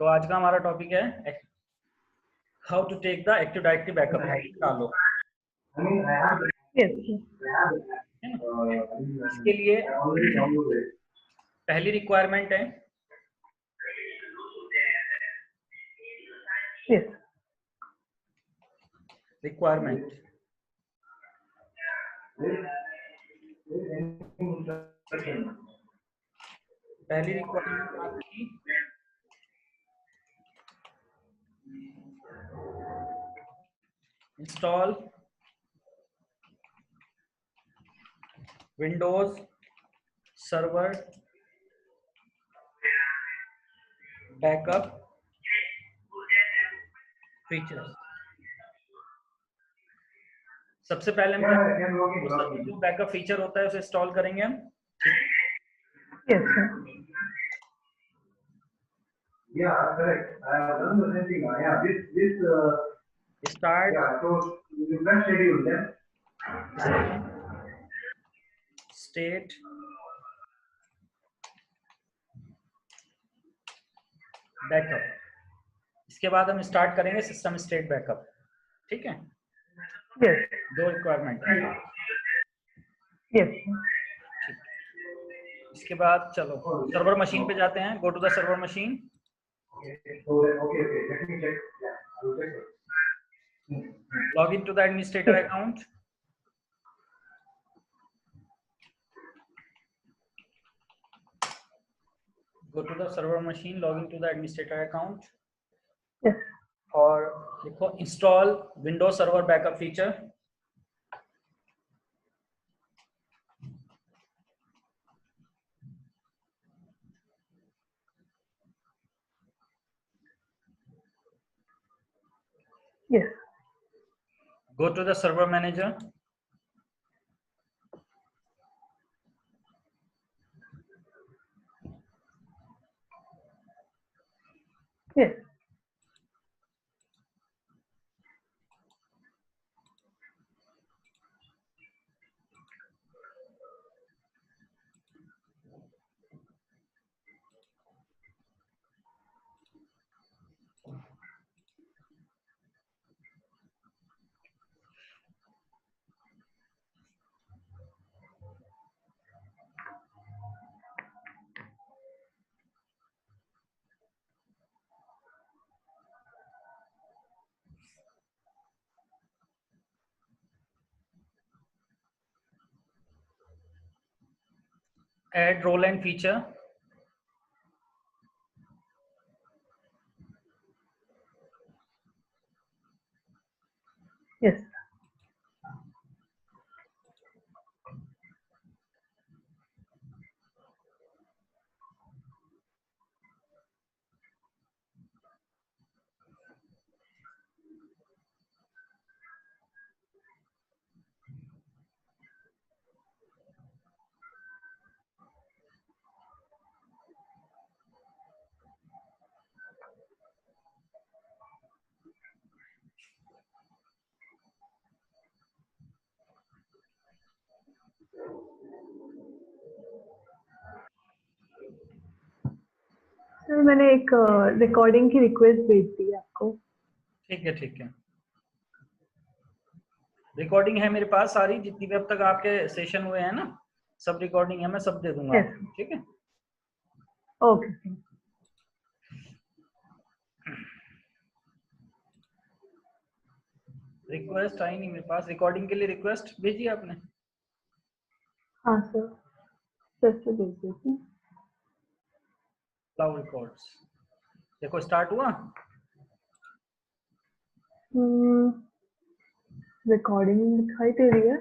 तो आज का हमारा टॉपिक है how to take the active directory backup. डालो Yes. है ना। इसके लिए पहली रिक्वायरमेंट है Yes. रिक्वायरमेंट पहली रिक्वायरमेंट आपकी install Windows server backup features. सबसे पहले हम जो बैकअप फीचर होता है उसे इंस्टॉल करेंगे हम। Yes, sir. Yeah, correct. I have done the same thing. Yeah, this start yeah. So you can schedule them. State backup. इसके बाद हम स्टार्ट करेंगे सिस्टम स्टेट बैकअप। ठीक है, Yes. दो रिक्वायरमेंट है। Yes. ठीक, इसके बाद चलो सर्वर मशीन पे जाते हैं। Go to the server machine. Okay. Let me check. Yeah, I will check it. Log in to the administrator account. Go to the server machine, log into the administrator account Yes. और देखो install Windows Server Backup feature। Yes. Go to the server manager। Yes. Add role and feature। Yes. Sir मैंने एक recording की request भेज दी है आपको। ठीक है, ठीक है। रिकॉर्डिंग है मेरे पास सारी, जितनी भी अब तक आपके सेशन हुए हैं ना, सब रिकॉर्डिंग है, मैं सब दे दूंगा। Yes. ठीक है, ओके। रिक्वेस्ट आई नहीं मेरे पास। रिकॉर्डिंग के लिए रिक्वेस्ट भेजी आपने? हाँ सर, फिर से भेज देती हूँ। क्लाउड रिकॉर्ड्स देखो स्टार्ट हुआ। रिकॉर्डिंग दिखाई दे रही है।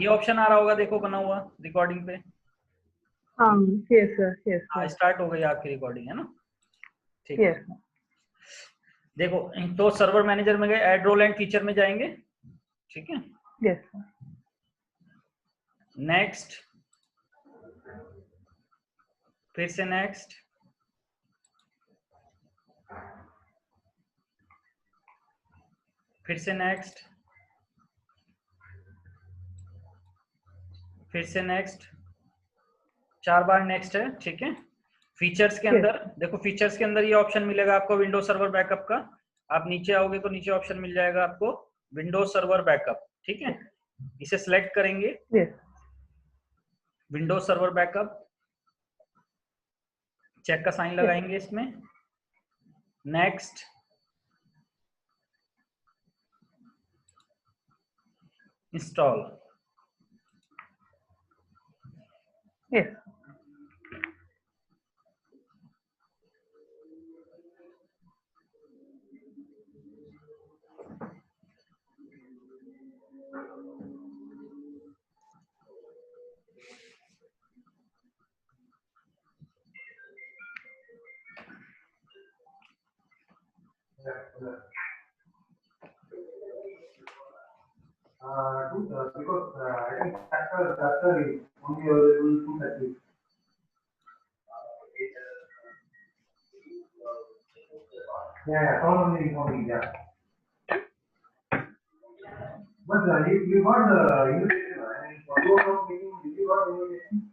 ये ऑप्शन आ रहा होगा, देखो बना हुआ रिकॉर्डिंग पे। हाँ यस सर, यस हाँ, सर, स्टार्ट हो गई आपकी रिकॉर्डिंग, है ना। ठीक है, यस। देखो तो सर्वर मैनेजर में गए, ऐड रोल एंड फीचर में जाएंगे। ठीक है, यस सर। नेक्स्ट, फिर से नेक्स्ट, फिर से नेक्स्ट, फिर से नेक्स्ट, 4 बार नेक्स्ट है। ठीक है, फीचर्स के अंदर देखो, फीचर्स के अंदर ये ऑप्शन मिलेगा आपको विंडोज सर्वर बैकअप का। आप नीचे आओगे तो नीचे ऑप्शन मिल जाएगा आपको विंडोज सर्वर बैकअप, ठीक है। इसे सिलेक्ट करेंगे, विंडोज सर्वर बैकअप, चेक का साइन लगाएंगे इसमें, next, install. Because I think factor is only available 230. Yeah, only yeah. But you got the invitation. I mean, for 2 o'clock meeting, did you got invitation?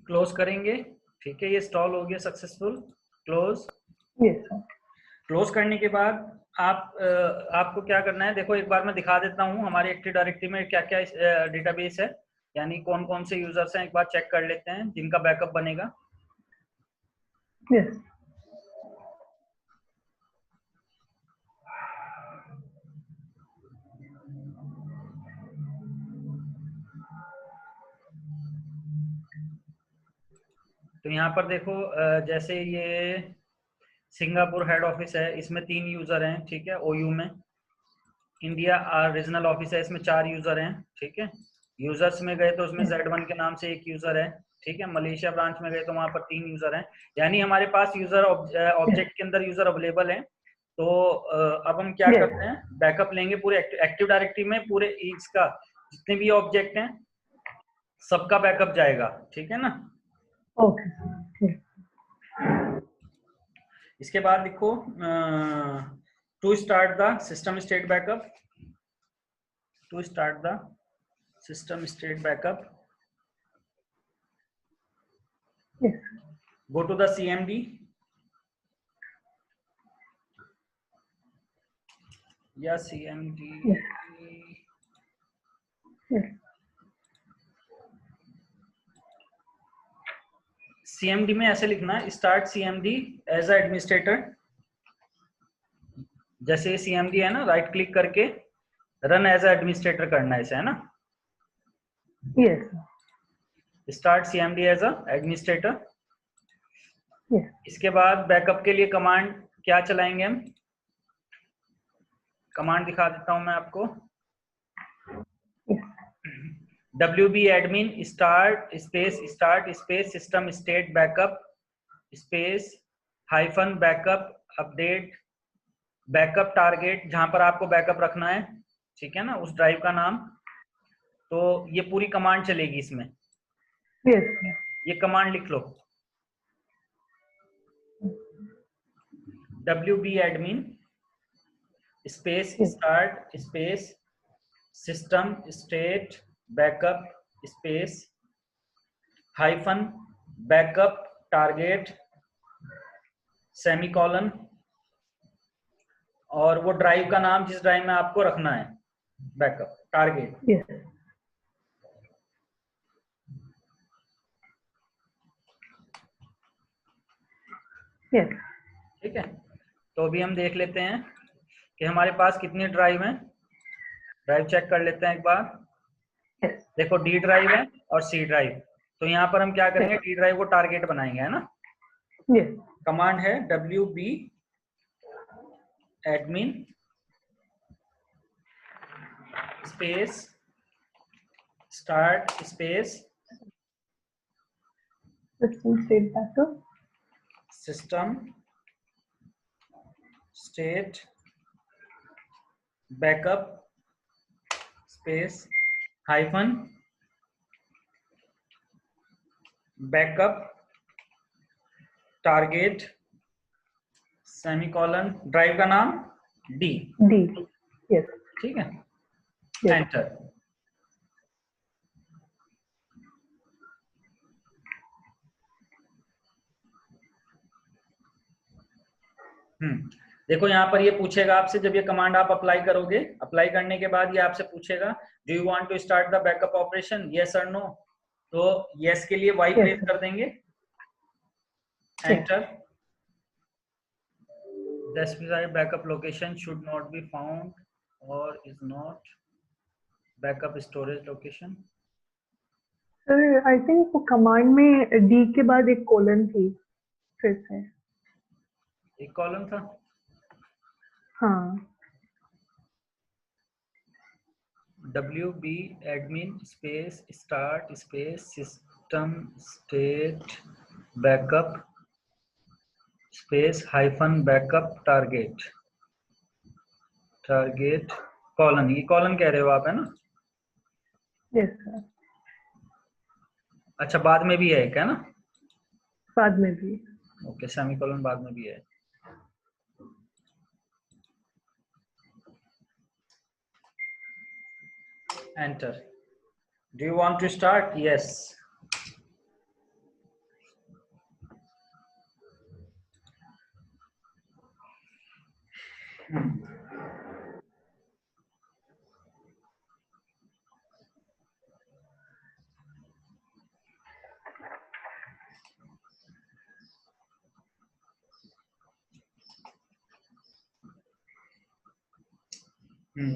Close करेंगे, ठीक है। ये install हो गया successful, close. Close करने के बाद आपको क्या करना है, देखो एक बार मैं दिखा देता हूँ हमारे एक्टिव डायरेक्टरी में क्या क्या डेटाबेस है, यानी कौन कौन से यूजर्स हैं, एक बार चेक कर लेते हैं जिनका बैकअप बनेगा। तो यहाँ पर देखो जैसे ये सिंगापुर हेड ऑफिस है, इसमें 3 यूजर हैं, ठीक है, ओयू में। इंडिया रीजनल ऑफिस है, इसमें 4 यूजर हैं, ठीक है। यूजर्स में गए तो उसमें Z1 के नाम से 1 यूजर है, ठीक है। मलेशिया ब्रांच में गए तो वहां पर 3 यूजर हैं, यानी हमारे पास यूजर ऑब्जेक्ट के अंदर यूजर अवेलेबल है। तो अब हम क्या करते हैं, बैकअप लेंगे पूरे एक्टिव डायरेक्टरी में, पूरे इसका जितने भी ऑब्जेक्ट हैं सबका बैकअप जाएगा, ठीक है ना। ओके। इसके बाद लिखो to start the system state backup, to start the system state backup, go to the CMD, या CMD, CMD में ऐसे लिखना है, start CMD as a administrator. जैसे ये CMD है ना, राइट क्लिक करके रन एज अ एडमिनिस्ट्रेटर करना है इसे, है ना। Start CMD as a administrator. इसके बाद बैकअप के लिए कमांड क्या चलाएंगे हम, कमांड दिखा देता हूं मैं आपको। WB admin start space system state backup space hyphen backup update backup target, जहां पर आपको बैकअप रखना है, ठीक है ना, उस ड्राइव का नाम। तो ये पूरी कमांड चलेगी इसमें। ये कमांड लिख लो, WB admin space start space system state backup space hyphen backup target semicolon, और वो ड्राइव का नाम जिस ड्राइव में आपको रखना है बैकअप टारगेट। ठीक है। तो अभी हम देख लेते हैं कि हमारे पास कितनी ड्राइव हैं। ड्राइव चेक कर लेते हैं एक बार। देखो D ड्राइव है और C ड्राइव। तो यहाँ पर हम क्या करेंगे, D ड्राइव को टारगेट बनाएंगे, है ना। कमांड है WB admin space start space System state backup. System state backup space hyphen backup target semicolon drive का नाम डी। D. Yes. ठीक है, Yes. एंटर। देखो यहाँ पर ये पूछेगा आपसे, जब ये कमांड आप अप्लाई करोगे, अप्लाई करने के बाद ये आपसे पूछेगा do you want to start the backup operation, yes और नो। तो यस के लिए वाई Yes, प्रेस sir. कर देंगे, enter. The specified backup location should not be found और is not backup storage location. Sir, I think वो command में D के बाद एक कोलन थी फिर से। एक कॉलम था, हाँ। WB admin space start space system state backup space hyphen backup target colon, ये कॉलन कह रहे हो आप, है ना? Yes, sir. अच्छा, बाद में भी है एक, है ना? बाद में भी। ओके, सेमीकोलन बाद में भी है। Enter. Do you want to start? Yes.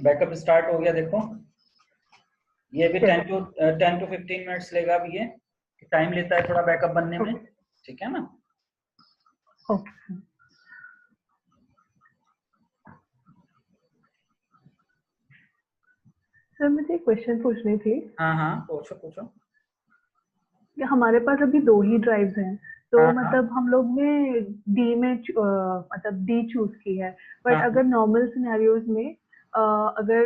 Backup start हो गया। देखो ये भी 10 to 15 मिनट्स लेगा। अभी ये टाइम लेता है थोड़ा बैकअप बनने में, ठीक है ना? ओके। सर मुझे एक क्वेश्चन पूछनी थी। हाँ हाँ, पूछो पूछो। कि हमारे पास अभी 2 ही ड्राइव्स हैं, तो हाँ, मतलब हम लोग ने डी में मतलब डी चूज की है, बट हाँ, अगर नॉर्मल सिनेरियोज में अगर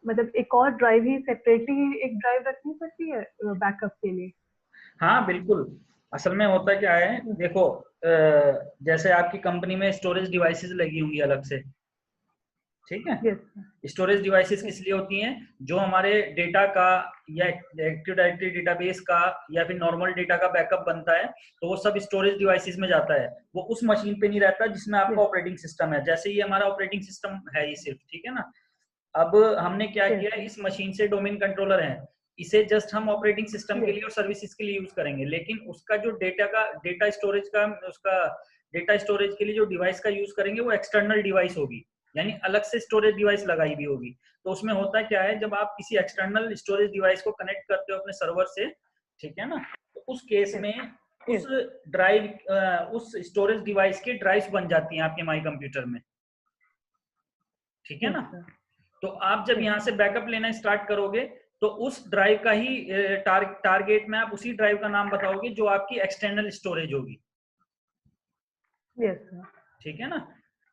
मतलब एक और ड्राइव ही सेपरेटली एक ड्राइव रखनी पड़ती है बैकअप के लिए? हाँ बिल्कुल। असल में होता क्या है, देखो जैसे आपकी कंपनी में स्टोरेज डिवाइसेस लगी होंगी अलग से, ठीक है? यस। स्टोरेज डिवाइसेस किस लिए होती हैं? जो हमारे डेटा का या एक्टिव डायरेक्टरी डेटाबेस का या फिर नॉर्मल डेटा का बैकअप बनता है, तो वो सब स्टोरेज डिवाइसेस में जाता है। वो उस मशीन पे नहीं रहता जिसमें आपका ऑपरेटिंग सिस्टम है। जैसे ये हमारा ऑपरेटिंग सिस्टम है ये सिर्फ, ठीक है ना? अब हमने क्या किया, इस मशीन से डोमेन कंट्रोलर है, इसे जस्ट हम ऑपरेटिंग सिस्टम के लिए और सर्विसेज के लिए यूज करेंगे, लेकिन उसका जो डेटा स्टोरेज के लिए जो डिवाइस का यूज करेंगे वो एक्सटर्नल डिवाइस होगी, यानी अलग से स्टोरेज डिवाइस लगाई भी होगी। तो उसमें होता क्या है, जब आप किसी एक्सटर्नल स्टोरेज डिवाइस को कनेक्ट करते हो अपने सर्वर से, ठीक है ना, तो उस केस में उस स्टोरेज डिवाइस की ड्राइव्स बन जाती हैं आपके माई कंप्यूटर में, ठीक है ना? तो आप जब यहाँ से बैकअप लेना स्टार्ट करोगे तो उस ड्राइव का ही टारगेट में आप उसी ड्राइव का नाम बताओगे जो आपकी एक्सटर्नल स्टोरेज होगी। ठीक है ना?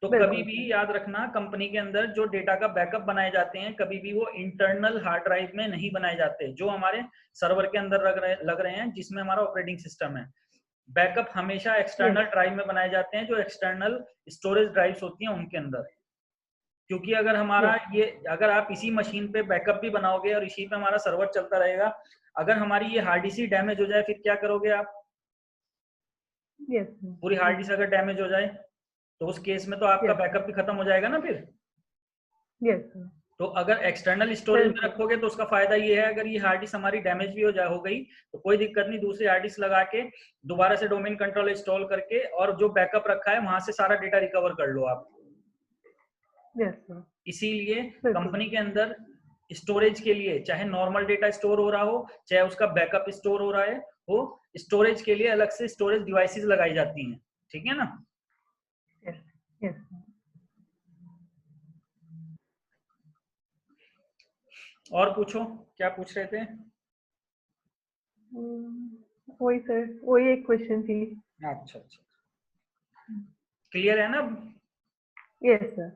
तो कभी भी याद रखना, कंपनी के अंदर जो डेटा का बैकअप बनाए जाते हैं कभी भी वो इंटरनल हार्ड ड्राइव में नहीं बनाए जाते, जो हमारे सर्वर के अंदर लग रहे हैं जिसमें हमारा ऑपरेटिंग सिस्टम है। बैकअप हमेशा एक्सटर्नल ड्राइव में बनाए जाते हैं, जो एक्सटर्नल स्टोरेज ड्राइव्स होती हैं उनके अंदर। क्योंकि अगर हमारा अगर आप इसी मशीन पे बैकअप भी बनाओगे और इसी पे हमारा सर्वर चलता रहेगा, अगर हमारी ये हार्ड डिस्क डैमेज हो जाए फिर क्या करोगे आप? पूरी हार्ड डिस्क अगर डैमेज हो जाए तो उस केस में तो आपका बैकअप भी खत्म हो जाएगा ना फिर। तो अगर एक्सटर्नल स्टोरेज में रखोगे तो उसका फायदा ये है, अगर ये हार्ड डिस्क हमारी डैमेज भी हो गई तो कोई दिक्कत नहीं, दूसरी हार्ड डिस्क लगा के दोबारा से डोमेन कंट्रोल इंस्टॉल करके और जो बैकअप रखा है वहां से सारा डेटा रिकवर कर लो आप। इसीलिए कंपनी के अंदर स्टोरेज के लिए, चाहे नॉर्मल डेटा स्टोर हो रहा हो चाहे उसका बैकअप स्टोर हो रहा है हो, स्टोरेज के लिए अलग से स्टोरेज डिवाइसेस लगाई जाती हैं, ठीक है ना? और पूछो, क्या पूछ रहे थे? वही सर, वही एक क्वेश्चन थी। अच्छा अच्छा, क्लियर है ना? Yes sir.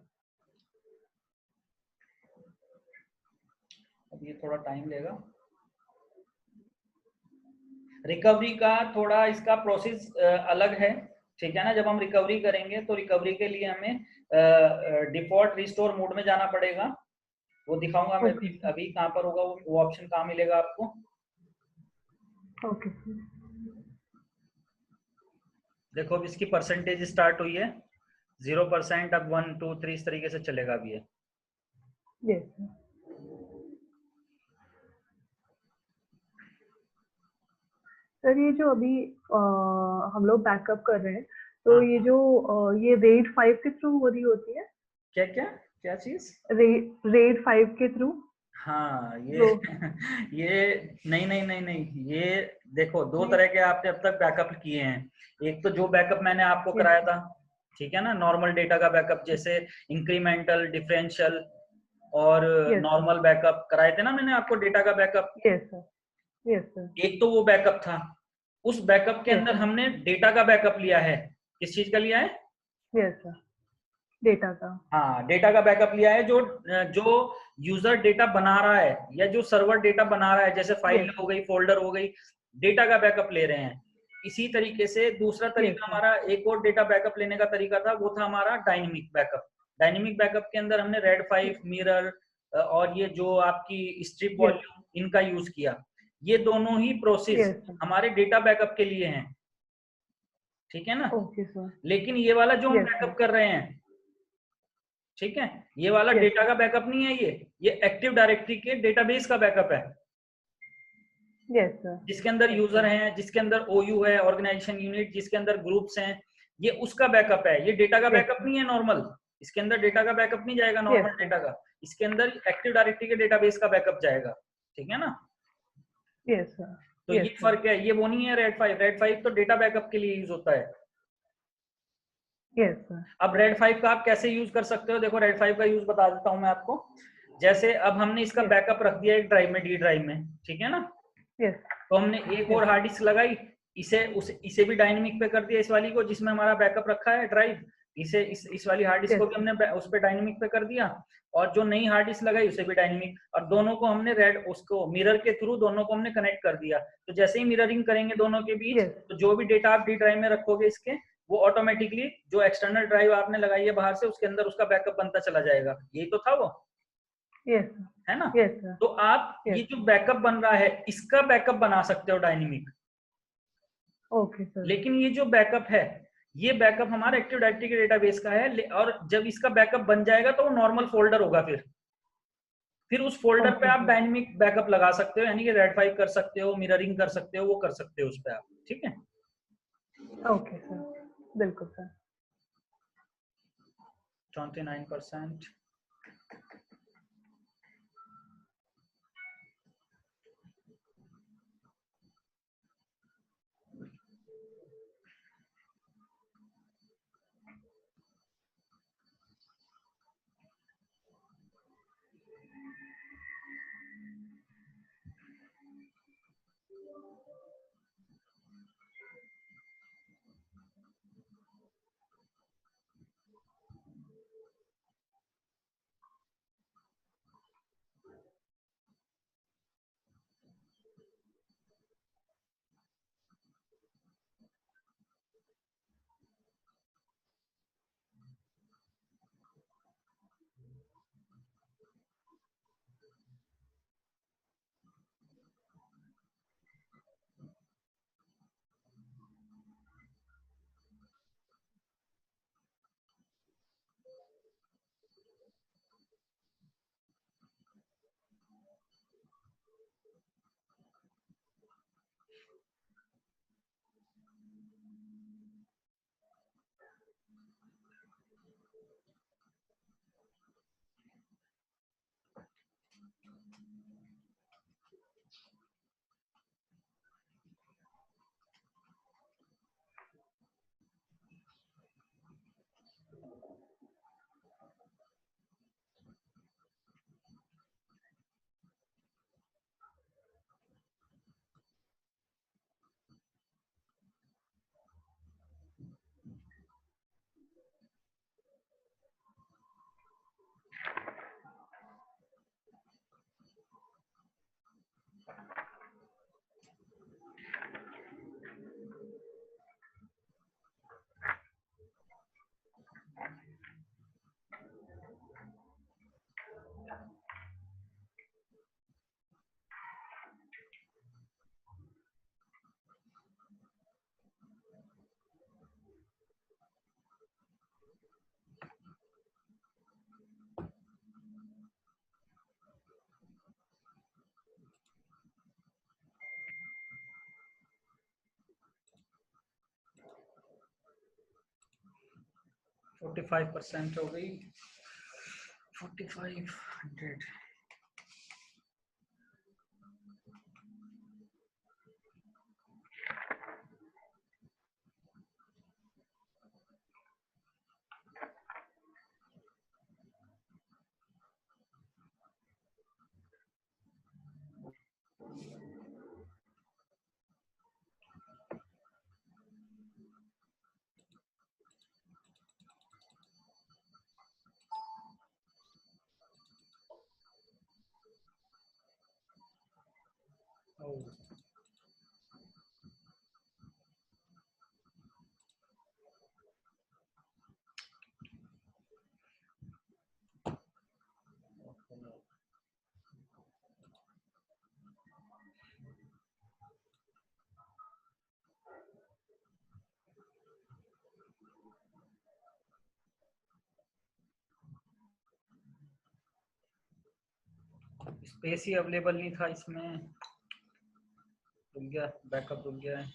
अब ये थोड़ा टाइम लेगा। रिकवरी का थोड़ा इसका प्रोसेस अलग है, ठीक है ना। जब हम रिकवरी करेंगे तो रिकवरी के लिए हमें डिफॉल्ट रिस्टोर मोड में जाना पड़ेगा। वो दिखाऊंगा मैं ओके अभी सर। अभी कहाँ पर होगा, वो ऑप्शन कहाँ मिलेगा आपको। Okay sir. देखो अब इसकी परसेंटेज स्टार्ट हुई है 0%, अब 1 2 3 इस तरीके से चलेगा अभी ये। Yes sir. सर ये जो अभी हम लोग बैकअप कर रहे हैं, तो हाँ ये हाँ, जो ये रेड 5 के थ्रू हो रही होती है? क्या क्या क्या चीज? रेड 5 के थ्रू हाँ ये जो ये नहीं नहीं नहीं नहीं, ये देखो दो नहीं। तरह के आपने अब तक बैकअप किए हैं। एक तो जो बैकअप मैंने आपको यस कराया था, ठीक है ना, नॉर्मल डेटा का बैकअप, जैसे इंक्रीमेंटल, डिफरेंशियल और यस सर। नॉर्मल बैकअप कराए थे ना मैंने आपको डेटा का backup. Yes sir. Yes sir. एक तो वो बैकअप था, उस बैकअप के यस अंदर सर। हमने डेटा का बैकअप लिया है। किस चीज का लिया है? Yes sir. डेटा का। हाँ, डेटा का बैकअप लिया है। जो जो यूजर डेटा बना रहा है या जो सर्वर डेटा बना रहा है, जैसे फाइल यस। हो गई, फोल्डर हो गई, डेटा का बैकअप ले रहे हैं। इसी तरीके से दूसरा यस तरीका सर। हमारा, एक और डेटा बैकअप लेने का तरीका था, वो था हमारा डायनेमिक बैकअप। डायनेमिक बैकअप के अंदर हमने रेड 5, मिरर और ये जो आपकी स्ट्रिप यस। वॉल्यूम, इनका यूज किया। ये दोनों ही प्रोसेस यस सर। हमारे डेटा बैकअप के लिए हैं, ठीक है ना। Okay sir. लेकिन ये वाला जो हम यस सर। बैकअप कर रहे हैं, ठीक है, ये वाला यस डेटा सर। का बैकअप नहीं है, ये एक्टिव डायरेक्टरी के डेटाबेस का बैकअप है, यस सर। जिसके अंदर यस यूजर सर। हैं, जिसके अंदर ओयू है, ऑर्गेनाइजेशन यूनिट, जिसके अंदर ग्रुप्स हैं, ये उसका बैकअप है। ये डेटा का यस बैकअप सर। नहीं है नॉर्मल, इसके अंदर डेटा का बैकअप नहीं जाएगा यस नॉर्मल सर। डेटा का, इसके अंदर एक्टिव डायरेक्टरी के डेटाबेस का बैकअप जाएगा, ठीक है ना। Yes sir. तो यस ये सर। फर्क है, ये वो नहीं है रेड 5। रेड 5 तो डेटा बैकअप के लिए यूज होता है। Yes sir. अब रेड 5 का आप कैसे यूज कर सकते हो, देखो रेड 5 का यूज बता देता हूं मैं आपको। जैसे अब हमने इसका यस। बैकअप रख दिया एक ड्राइव में, डी ड्राइव में, ठीक है ना। यस। तो हमने एक और यस। हार्ड डिस्क लगाई, इसे भी डायनेमिक पे कर दिया, इस वाली को जिसमें हमारा बैकअप रखा है ड्राइव, इस वाली हार्ड डिस्क यस को भी सर। हमने उस पे डायनेमिक पे कर दिया। और जो नई हार्ड डिस्क लगाई उसे भी डायनेमिक, और दोनों को हमने रेड उसको मिरर के थ्रू दोनों को हमने कनेक्ट कर दिया। तो जैसे ही मिररिंग करेंगे दोनों के बीच, यस। तो जो भी डेटा आप डी ड्राइव में रखोगे इसके, वो ऑटोमेटिकली जो एक्सटर्नल ड्राइव आपने लगाई है बाहर से, उसके अंदर उसका बैकअप बनता चला जाएगा। यही तो था वो, यस सर। है ना। Yes sir. तो आप ये यस। जो बैकअप बन रहा है इसका बैकअप बना सकते हो डायनेमिक। Okay sir. लेकिन ये जो बैकअप है, ये बैकअप हमारा एक्टिव डायरेक्टरी के डेटाबेस का है, और जब इसका बैकअप बन जाएगा तो वो नॉर्मल फोल्डर होगा। फिर उस फोल्डर पे ओके आप सर। डायनेमिक बैकअप लगा सकते हो, यानी कि रेड 5 कर सकते हो, मिररिंग कर सकते हो, वो कर सकते हो उस पे आप, ठीक है। Okay sir. बिल्कुल सर। 29%। 45% हो गई, 4500। स्पेस ही अवेलेबल नहीं था इसमें, रुक गया, बैकअप रुक गया है।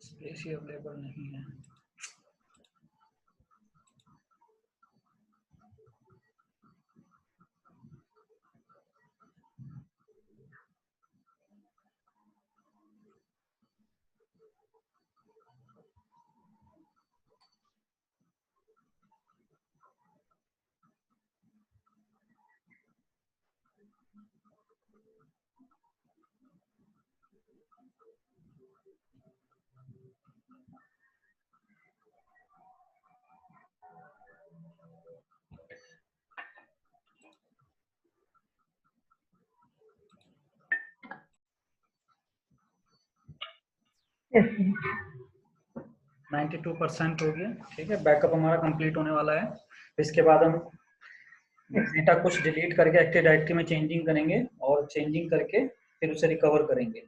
स्पेस ही अवेलेबल नहीं है। Yes. 92% हो गया, ठीक है। बैकअप हमारा कंप्लीट होने वाला है। इसके बाद हम डेटा कुछ डिलीट करके एक्टिव डायरेक्टरी में चेंजिंग करेंगे और चेंजिंग करके फिर उसे रिकवर करेंगे।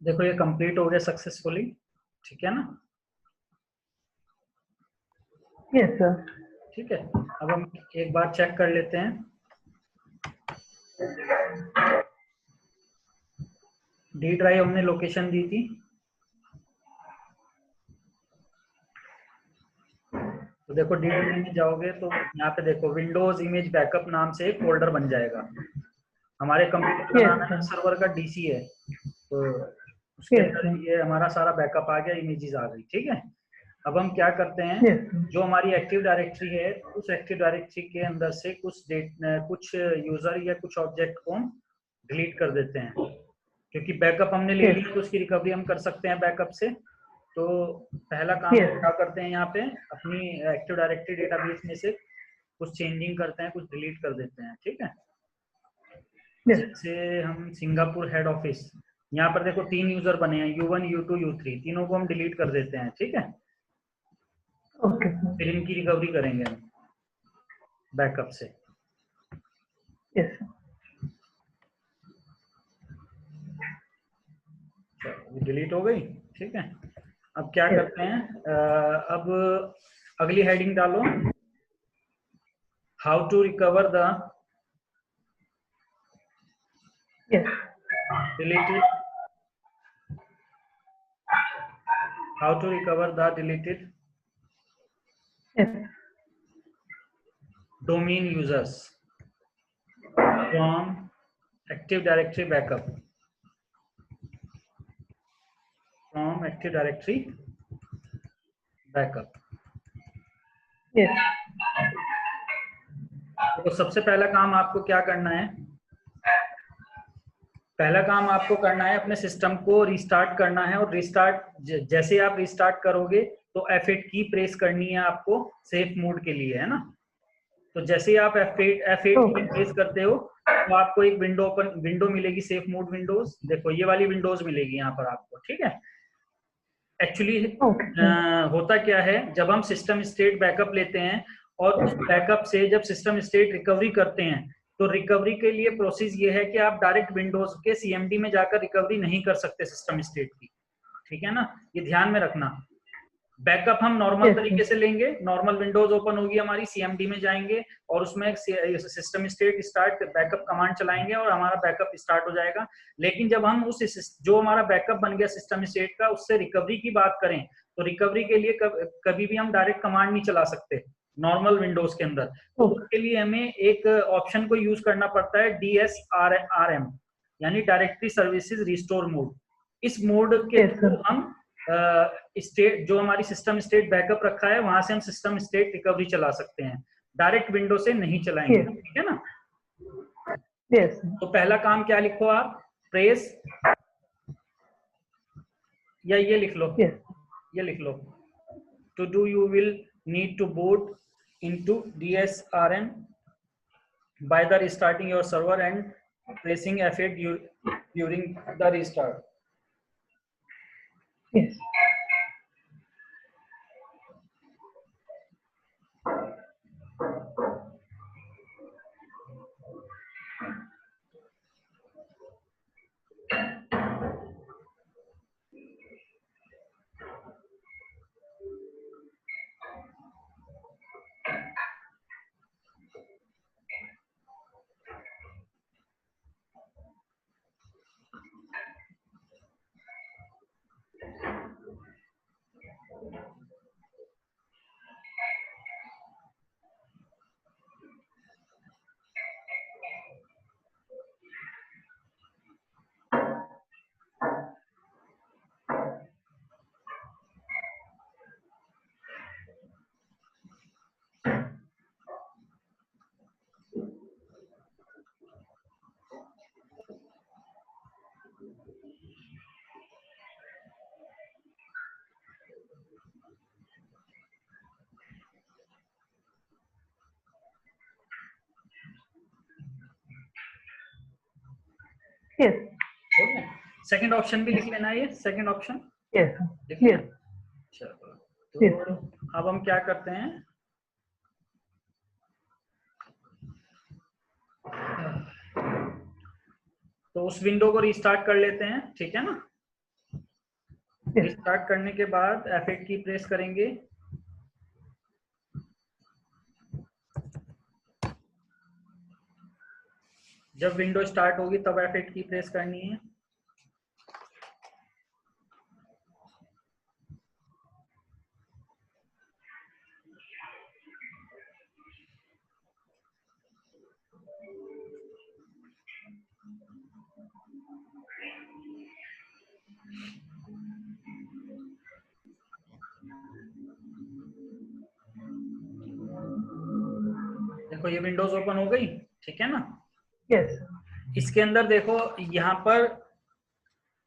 देखो ये कंप्लीट हो गया सक्सेसफुली, ठीक है ना? Yes sir. ठीक है, अब हम एक बार चेक कर लेते हैं। डी ड्राइव हमने लोकेशन दी थी, तो देखो डी ड्राइव में जाओगे तो यहाँ पे देखो विंडोज इमेज बैकअप नाम से एक फोल्डर बन जाएगा। हमारे कंप्यूटर का नाम है ना, सर्वर का डीसी है, तो उसके अंदर ये हमारा सारा बैकअप आ गया, इमेजेस आ गई। ठीक है, अब हम क्या करते हैं, जो हमारी एक्टिव डायरेक्टरी है उस एक्टिव डायरेक्टरी के अंदर से कुछ यूजर या कुछ ऑब्जेक्ट को हम डिलीट कर देते हैं, क्योंकि बैकअप हमने ले लिया तो उसकी रिकवरी हम कर सकते हैं बैकअप से। तो पहला काम हम क्या करते हैं, यहाँ पे अपनी एक्टिव डायरेक्टरी डेटाबेस में से कुछ चेंजिंग करते हैं, कुछ डिलीट कर देते हैं। ठीक है, जैसे हम सिंगापुर हेड ऑफिस, यहाँ पर देखो 3 यूजर बने हैं, U1 U2 U3, तीनों को हम डिलीट कर देते हैं। ठीक है, ओके। फिर इनकी रिकवरी करेंगे हम बैकअप से। यस। डिलीट हो गई। ठीक है, अब क्या करते हैं, अब अगली हेडिंग डालो, how to recover the deleted, how to recover the deleted domain users from Active Directory backup, from Active Directory backup। तो सबसे पहला काम आपको क्या करना है, पहला काम आपको करना है अपने सिस्टम को रिस्टार्ट करना है, और रिस्टार्ट जैसे आप रिस्टार्ट करोगे तो F8 की प्रेस करनी है आपको सेफ मोड के लिए, है ना? तो जैसे ही आप F8 की प्रेस करते हो तो आपको एक विंडो मिलेगी, सेफ मोड विंडोज। देखो ये वाली विंडोज मिलेगी यहाँ पर आपको। ठीक है, एक्चुअली होता क्या है, जब हम सिस्टम स्टेट बैकअप लेते हैं और उस बैकअप से जब सिस्टम स्टेट रिकवरी करते हैं, तो रिकवरी के लिए प्रोसेस ये है कि आप डायरेक्ट विंडोज के सीएमडी में जाकर रिकवरी नहीं कर सकते सिस्टम स्टेट की। ठीक है ना, ये ध्यान में रखना। बैकअप हम नॉर्मल तरीके से लेंगे, नॉर्मल विंडोज ओपन होगी हमारी, सीएमडी में जाएंगे और उसमें system state start backup command चलाएंगे और हमारा बैकअप स्टार्ट हो जाएगा। लेकिन जब हम उस जो हमारा बैकअप बन गया सिस्टम स्टेट का, उससे रिकवरी की बात करें, तो रिकवरी के लिए कभी भी हम डायरेक्ट कमांड नहीं चला सकते नॉर्मल विंडोज के अंदर। तो उसके लिए हमें एक ऑप्शन को यूज करना पड़ता है, DSRM, यानी डायरेक्टरी सर्विसेज रिस्टोर मोड। इस मोड के थ्रू हम स्टेट जो हमारी सिस्टम स्टेट बैकअप रखा है वहां से हम सिस्टम स्टेट रिकवरी चला सकते हैं, डायरेक्ट विंडो से नहीं चलाएंगे। ठीक है ना? तो पहला काम क्या लिखो आप, प्रेस, या ये लिख लो, ये लिख लो, to do you will need to boot into DSRM by the restarting your server and pressing F8 during the restart. Yes. Yes. Second option भी लिख लेना है, ये सेकंड ऑप्शन। Yes. लिख लिया? Yes. चलो, तो अब हम क्या करते हैं, तो उस विंडो को रिस्टार्ट कर लेते हैं। ठीक है ना, रिस्टार्ट करने के बाद F8 की प्रेस करेंगे। जब विंडो स्टार्ट होगी तब F8 की प्रेस करनी है। देखो ये विंडोज ओपन हो गई, ठीक है ना। यस इसके अंदर देखो यहाँ पर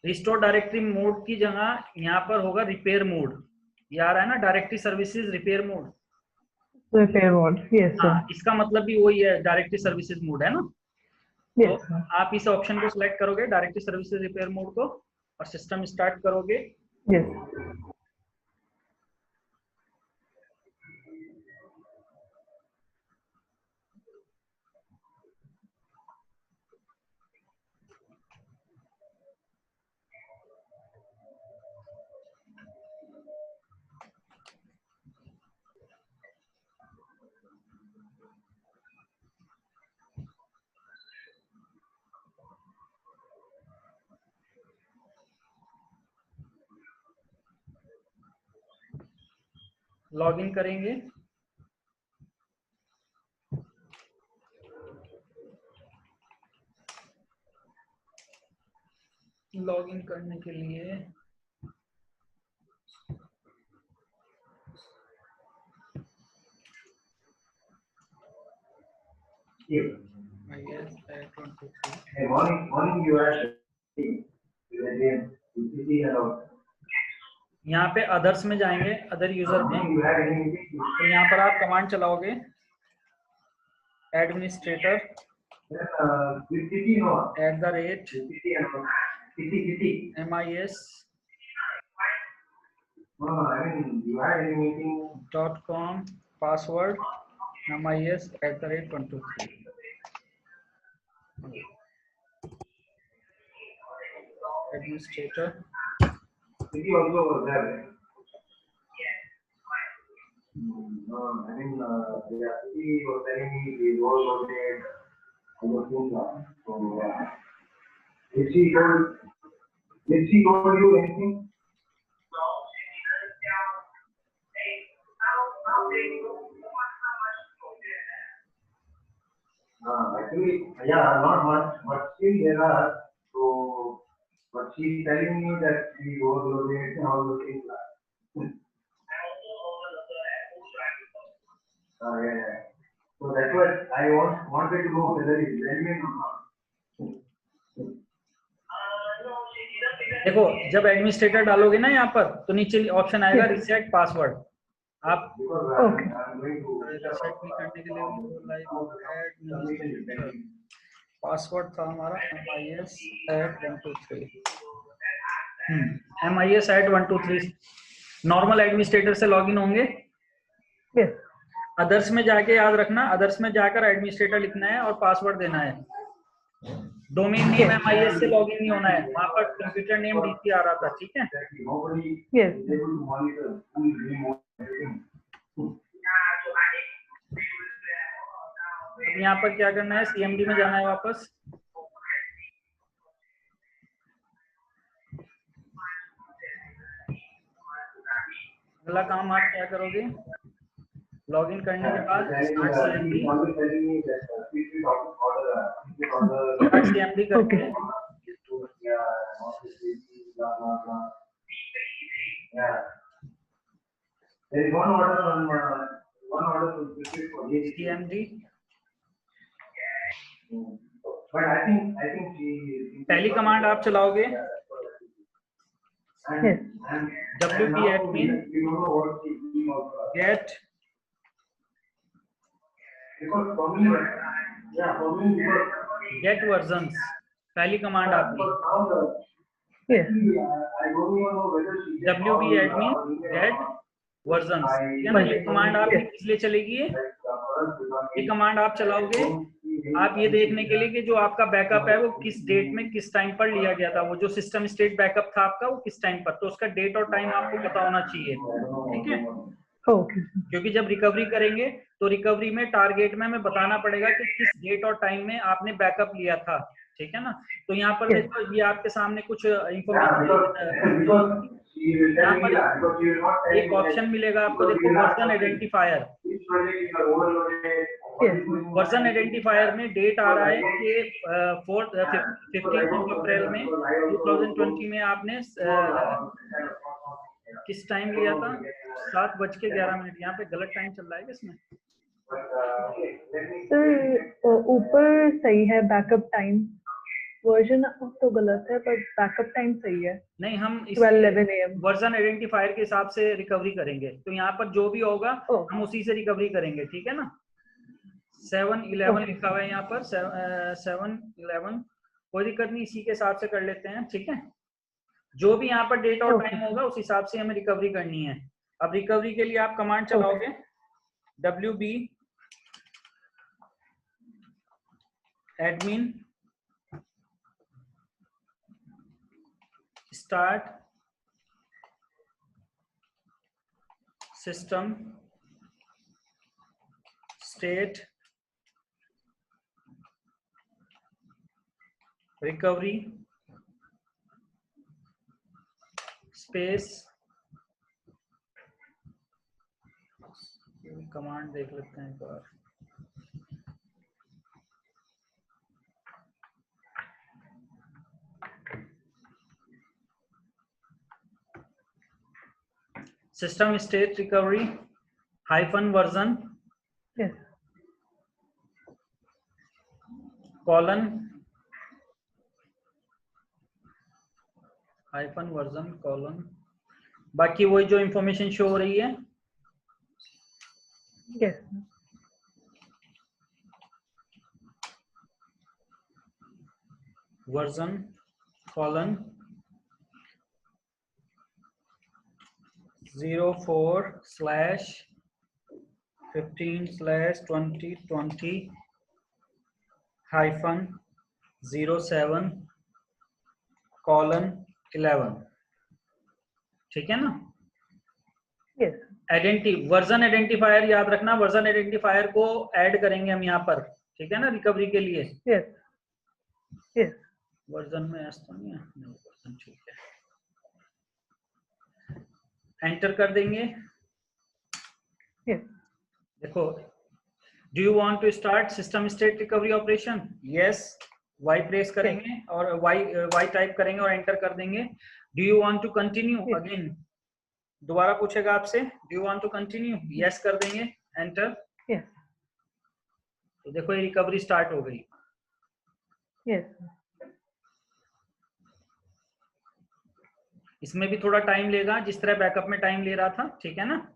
रिस्टोर डायरेक्टरी मोड की जगह यहाँ पर होगा रिपेयर मोड। ये आ रहा है ना, directory services repair mode. Repair mode. Yes हाँ, इसका मतलब भी वही है, डायरेक्टरी सर्विसेज मोड है ना। तो यस आप इस ऑप्शन को सिलेक्ट करोगे, डायरेक्टरी सर्विसेज रिपेयर मोड को, और सिस्टम स्टार्ट करोगे। यस लॉगिन करेंगे। लॉगिन करने के लिए Hey, IS@123। morning you are यहाँ पे अदर्स में जाएंगे, अदर यूजर में, you had any meeting? तो यहाँ पर आप कमांड चलाओगे administrator Kitty no. @ Kitty and Kitty. MIS No, I mean you had any meeting? .com password MIS @123। Administrator Kitty also was there. I mean, yeah, Kitty was telling me the role was there. I was doing that. So, did she told you anything? Actually, yeah, not much, but still there are. So, but she's telling me that she goes loaded and all those things. Yeah. So that's what I wanted to know whether it's genuine or not. देखो, जब administrator डालोगे ना यहाँ पर, तो नीचे option आएगा Yes. Reset password. आप Because Okay. I'm going to reset भी करने के लिए एडमिनिस्ट्रेटर पासवर्ड था हमारा MIS @123। MIS @123 नॉर्मल एडमिनिस्ट्रेटर से लॉगिन होंगे। यस अदर्स में जाके याद रखना, अदर्स में जाकर एडमिनिस्ट्रेटर लिखना है और पासवर्ड देना है। डोमेन नेम MIS से लॉगिन नहीं होना है, वहां पर कंप्यूटर नेम DC आ रहा था, ठीक है। nobody Yes. is able to monitor who is doing what everything. अब यहाँ पर क्या करना है, CMD में जाना है वापस। अगला काम आप क्या करोगे, लॉगिन करने के बाद स्टार्ट CMD करके There is one order to specific for this. CMD But I think she. पहली कमांड आप चलाओगे Yes. WP admin get Because for me, yeah, for me, because get versions, पहली कमांड आपकी now the Yes. I don't even know whether she gets WP all admin the get versions, ठीक है ना। ये command आपकी किस लिए चलेगी, ये कमांड आप चलाओगे आप ये देखने के लिए कि जो आपका बैकअप है वो किस डेट में किस टाइम पर लिया गया था, वो जो सिस्टम स्टेट बैकअप था आपका वो किस टाइम पर, तो उसका डेट और टाइम आपको पता होना चाहिए, ठीक है। ओके क्योंकि जब रिकवरी करेंगे तो रिकवरी में टारगेट में हमें बताना पड़ेगा कि किस डेट और टाइम में आपने बैकअप लिया था, ठीक है ना। तो यहाँ पर Yes. देखो ये आपके सामने कुछ इंफॉर्मेशन, यहाँ पर एक ऑप्शन मिलेगा आपको, देखो वर्जन आइडेंटिफायर। वर्जन आइडेंटिफायर में डेट आ रहा है कि 15 अप्रैल में 2020 में आपने किस टाइम लिया था, 7:11। यहाँ पे गलत टाइम चल रहा है किसमें? सर ऊपर सही है बैकअप टाइम, वर्जन तो गलत है पर बैकअप टाइम सही है। नहीं, हम 12:11 AM वर्जन आइडेंटिफायर के हिसाब से रिकवरी करेंगे, तो यहाँ पर जो भी होगा हम उसी से रिकवरी करेंगे, ठीक है ना। 7:11 लिखा हुआ है यहाँ पर, 7:11, कोई दिक्कत नहीं, इसी के हिसाब से कर लेते हैं, ठीक है। जो भी यहाँ पर डेट और टाइम होगा उस हिसाब से हमें रिकवरी करनी है। अब रिकवरी के लिए आप कमांड चलाओगे WB admin start system state recovery space, command देख लेते हैं एक बार। System state recovery -version yes colon -version colon, बाकी वही जो इंफॉर्मेशन शो हो रही है। yes वर्जन colon 04/15/20-07:11, ठीक है ना। yes वर्जन आइडेंटिफायर याद रखना, वर्जन आइडेंटिफायर को ऐड करेंगे हम यहाँ पर, ठीक है ना, रिकवरी के लिए। yes yes वर्जन में ऐसा नहीं है, वर्जन ठीक है, एंटर कर देंगे। yes देखो, do you want to start system state recovery operation, yes, Y press करेंगे और वाई टाइप करेंगे और एंटर कर देंगे। Do you want to continue, again दोबारा पूछेगा आपसे, do you want to continue, yes कर देंगे, एंटर। yes तो देखो ये रिकवरी स्टार्ट हो गई। yes इसमें भी थोड़ा टाइम लेगा, जिस तरह बैकअप में टाइम ले रहा था, ठीक है ना।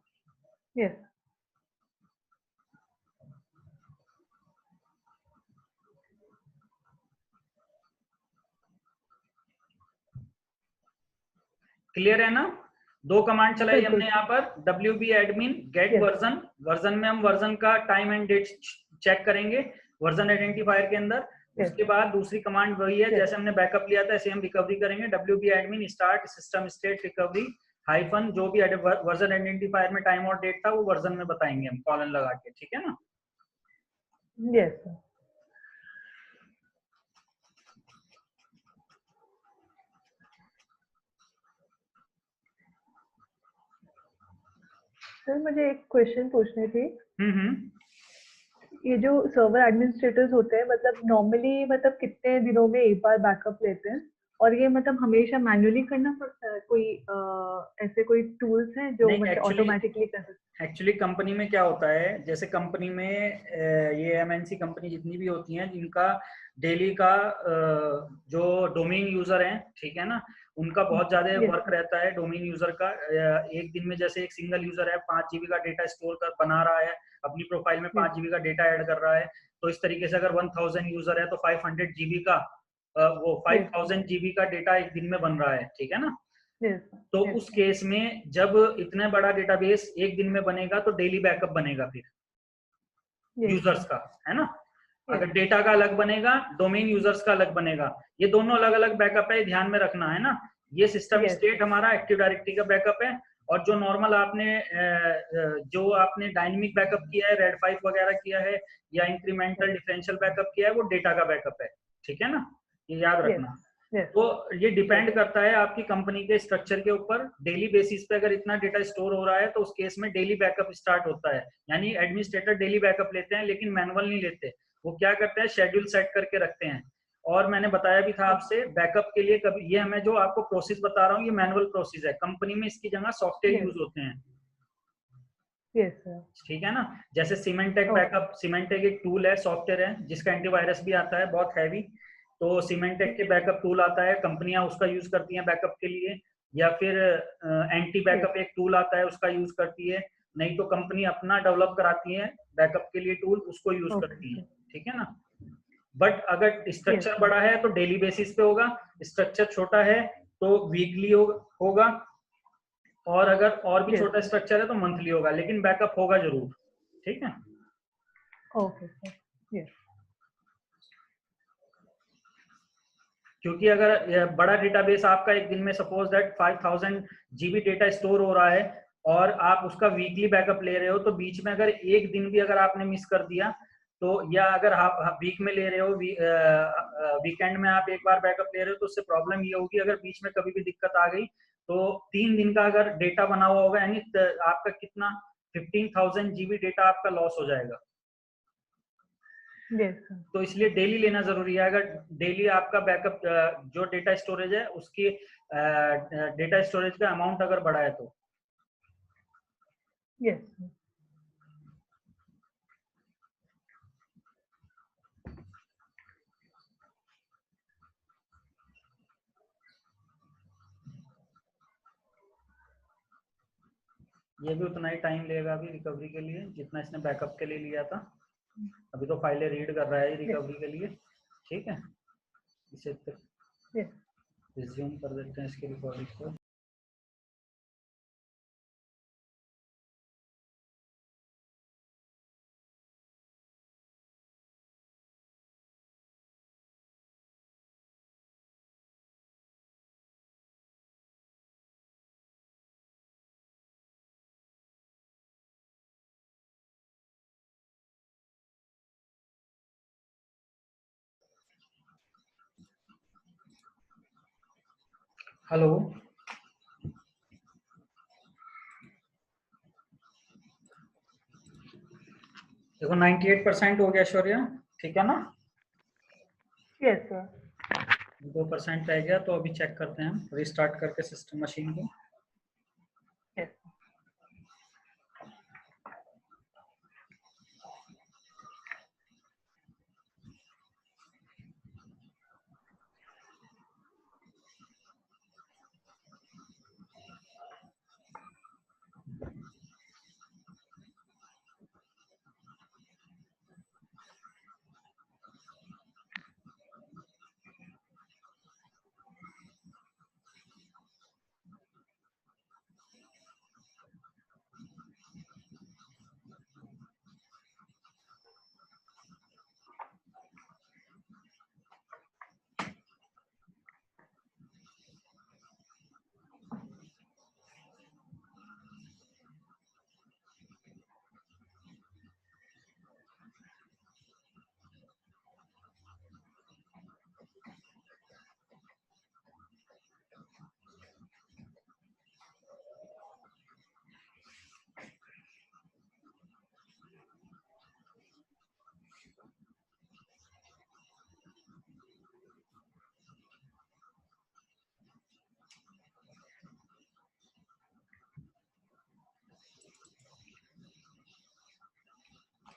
yes क्लियर है ना। दो कमांड चलाई हमने यहाँ पर, WB admin get version, version में हम वर्जन का टाइम एंड डेट चेक करेंगे वर्जन आइडेंटिफायर के अंदर। उसके बाद दूसरी कमांड वही है, जैसे हमने बैकअप लिया था ऐसे हम रिकवरी करेंगे। WB admin start system state recovery hyphen, जो भी वर्जन आइडेंटिफायर में टाइम और डेट था वो वर्जन में बताएंगे हम कॉलन लगा के, ठीक है ना। yes सर मुझे एक क्वेश्चन पूछनी थी। ये जो सर्वर एडमिनिस्ट्रेटर्स होते हैं मतलब नॉर्मली मतलब कितने दिनों में एक बार बैकअप लेते हैं, और ये मतलब हमेशा मैन्युअली करना पड़ता है, कोई ऐसे कोई टूल्स हैं जो मतलब ऑटोमेटिकली कर सकते हैं? एक्चुअली कंपनी में क्या होता है, जैसे कंपनी में ये MNC कंपनी जितनी भी होती हैं जिनका डेली का जो डोमेन यूजर हैं, ठीक है ना, उनका बहुत ज्यादा वर्क रहता है डोमेन यूजर का। एक दिन में जैसे एक सिंगल यूजर है 5 GB का डेटा स्टोर कर बना रहा है अपनी प्रोफाइल में, 5 GB का डेटा ऐड कर रहा है, तो इस तरीके से अगर 1000 यूजर है तो 500 GB का वो 5000 GB का डेटा एक दिन में बन रहा है, ठीक है ना। तो उस केस में जब इतना बड़ा डेटाबेस एक दिन में बनेगा तो डेली बैकअप बनेगा फिर यूजर्स का, है ना। अगर डेटा का अलग बनेगा, डोमेन यूजर्स का अलग बनेगा, ये दोनों अलग अलग बैकअप है, ध्यान में रखना है ना। ये सिस्टम स्टेट हमारा एक्टिव डायरेक्टरी का बैकअप है, और जो नॉर्मल आपने जो आपने डायनेमिक बैकअप किया है, रेड 5 वगैरह किया है, या इंक्रीमेंटल डिफरेंशियल बैकअप किया है, वो डेटा का बैकअप है, ठीक है ना, ये याद रखना। तो ये डिपेंड करता है आपकी कंपनी के स्ट्रक्चर के ऊपर। डेली बेसिस पे अगर इतना डेटा स्टोर हो रहा है तो उस केस में डेली बैकअप स्टार्ट होता है, यानी एडमिनिस्ट्रेटर डेली बैकअप लेते हैं, लेकिन मैनुअल नहीं लेते। वो क्या करते हैं, शेड्यूल सेट करके रखते हैं। और मैंने बताया भी था आपसे, बैकअप के लिए कभी, ये मैं जो आपको प्रोसेस बता रहा हूँ ये मैनुअल प्रोसेस है, कंपनी में इसकी जगह सॉफ्टवेयर यूज होते हैं। ठीक है ना। जैसे सीमेंटेक बैकअप, सीमेंटेक एक टूल है, सॉफ्टवेयर है, जिसका एंटीवायरस भी आता है, बहुत हैवी। तो सीमेंटेक के बैकअप टूल आता है, कंपनियां उसका यूज करती हैं बैकअप के लिए, या फिर एंटी बैकअप एक टूल आता है, उसका यूज करती है। नहीं तो कंपनी अपना डेवलप कराती है बैकअप के लिए टूल, उसको यूज करती है, ठीक है ना। बट अगर स्ट्रक्चर बड़ा है तो डेली बेसिस पे होगा, स्ट्रक्चर छोटा है तो वीकली होगा, और अगर और भी छोटा स्ट्रक्चर है तो मंथली होगा, लेकिन बैकअप होगा जरूर, ठीक है। Okay sir, yes. क्योंकि अगर बड़ा डेटाबेस आपका एक दिन में suppose that 5000 GB data store हो रहा है, और आप उसका वीकली बैकअप ले रहे हो, तो बीच में अगर एक दिन भी अगर आपने मिस कर दिया तो, या अगर आप वीक में ले रहे हो, वीकेंड में आप एक बार बैकअप ले रहे हो, तो उससे प्रॉब्लम ये होगी, अगर बीच में कभी भी दिक्कत आ गई तो 3 दिन का अगर डेटा बना हुआ होगा, यानी आपका कितना 15,000 जीबी डेटा आपका लॉस हो जाएगा। तो इसलिए डेली लेना जरूरी है। अगर डेली आपका बैकअप जो डेटा स्टोरेज है उसकी डेटा स्टोरेज का अमाउंट अगर बढ़ा है तो। यस। ये भी उतना ही टाइम लेगा अभी रिकवरी के लिए जितना इसने बैकअप के लिए लिया था। अभी तो फाइलें रीड कर रहा है रिकवरी के लिए, ठीक है। इसे रिज्यूम कर देते हैं इसकी रिकवरी को। हेलो, देखो 98% हो गया शौर्य, ठीक है ना। Yes sir. 2% रह गया, तो अभी चेक करते हैं हम रिस्टार्ट करके सिस्टम मशीन को। यस।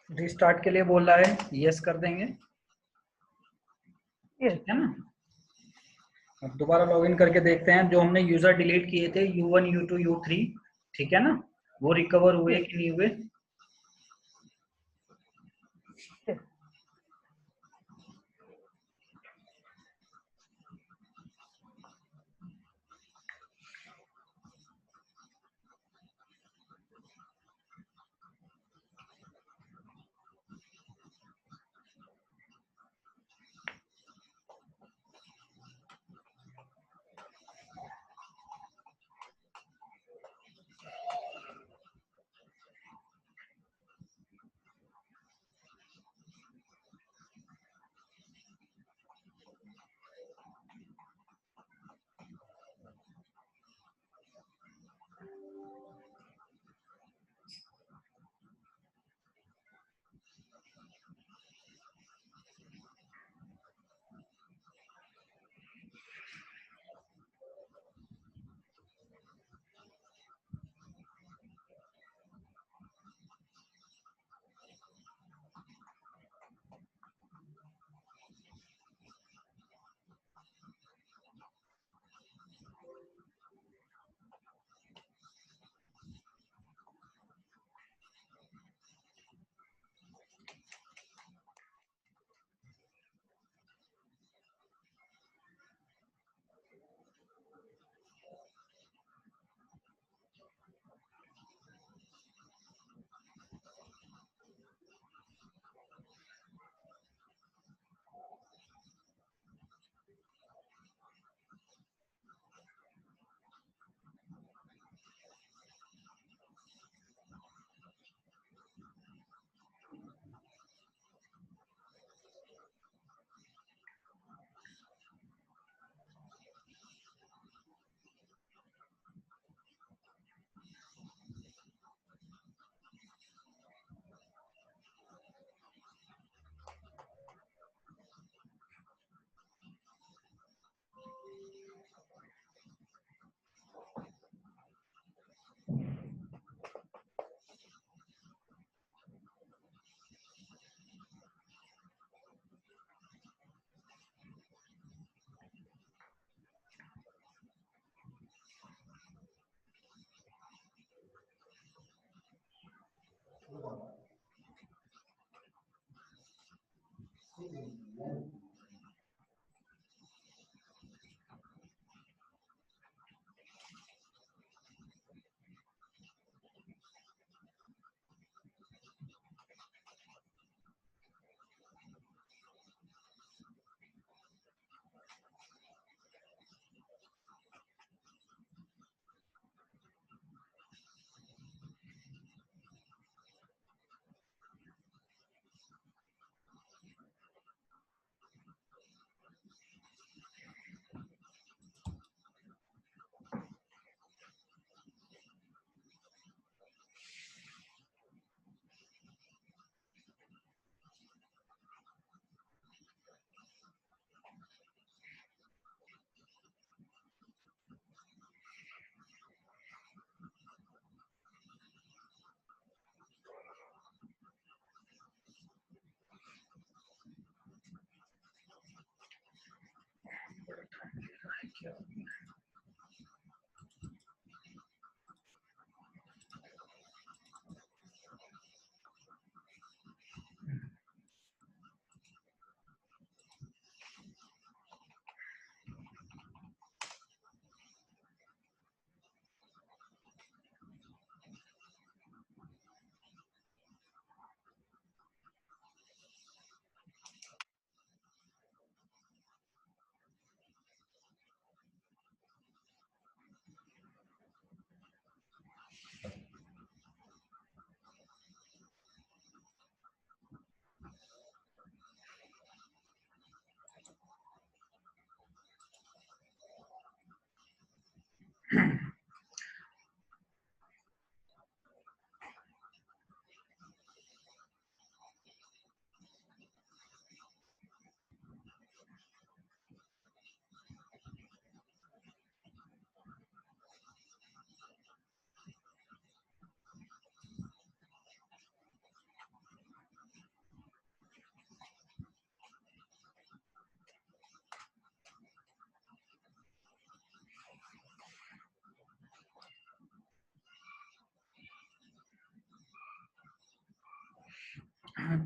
रिस्टार्ट के लिए बोल रहा है, यस कर देंगे, यस। ठीक है ना। अब दोबारा लॉगिन करके देखते हैं, जो हमने यूजर डिलीट किए थे U1 U2 U3, ठीक है ना, वो रिकवर हुए कि नहीं हुए।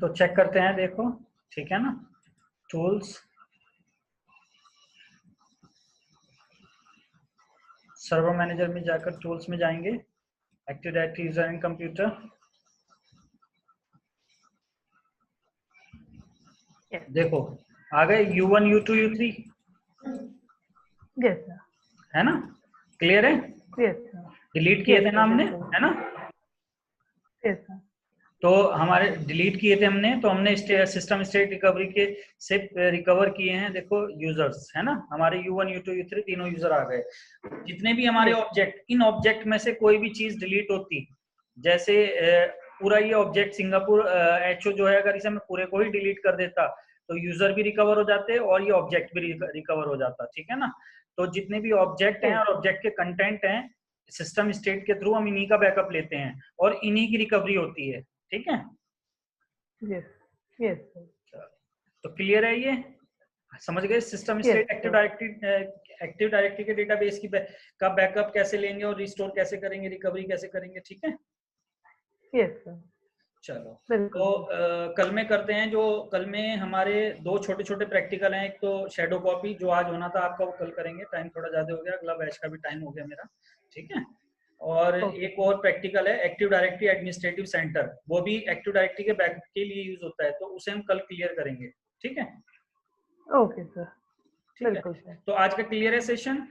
तो चेक करते हैं, देखो ठीक है ना। टूल्स, सर्वर मैनेजर में जाकर टूल्स में जाएंगे, active directory user and computer. देखो आ गए U1 U2 U3। Yes sir. है ना, क्लियर है? Yes sir. डिलीट किए थे ना हमने, है ना? Yes sir. तो हमारे डिलीट किए थे हमने, तो हमने सिस्टम स्टेट रिकवरी के से रिकवर किए हैं। देखो यूजर्स, है ना, हमारे U1 U2 U3 तीनों यूजर आ गए। जितने भी हमारे ऑब्जेक्ट, इन ऑब्जेक्ट में से कोई भी चीज डिलीट होती, जैसे पूरा ये ऑब्जेक्ट सिंगापुर HO जो है, अगर इसे मैं पूरे को ही डिलीट कर देता तो यूजर भी रिकवर हो जाते और ये ऑब्जेक्ट भी रिकवर हो जाता, ठीक है ना। तो जितने भी ऑब्जेक्ट हैं और ऑब्जेक्ट के कंटेंट हैं, सिस्टम स्टेट के थ्रू हम इन्हीं का बैकअप लेते हैं और इन्हीं की रिकवरी होती है, ठीक है। Yes yes. तो क्लियर है ये, समझ गए? सिस्टम स्टेट एक्टिव डायरेक्टरी के डेटाबेस की का बैकअप कैसे लेंगे और रिस्टोर कैसे करेंगे, रिकवरी कैसे करेंगे, ठीक है। Yes sir. चलो, तो कल में करते हैं। जो कल में हमारे दो छोटे छोटे प्रैक्टिकल हैं, एक तो शैडो कॉपी जो आज होना था आपका, वो कल करेंगे। टाइम थोड़ा ज्यादा हो गया, अगला बैच का भी टाइम हो गया मेरा, ठीक है। और एक और प्रैक्टिकल है एक्टिव डायरेक्टरी एडमिनिस्ट्रेटिव सेंटर, वो भी एक्टिव डायरेक्टरी के बैकअप के लिए यूज होता है, तो उसे हम कल क्लियर करेंगे, ठीक है। ओके सर, बिल्कुल सर। तो आज का क्लियर है सेशन?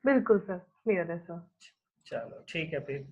बिल्कुल सर, क्लियर है सर। चलो ठीक है फिर।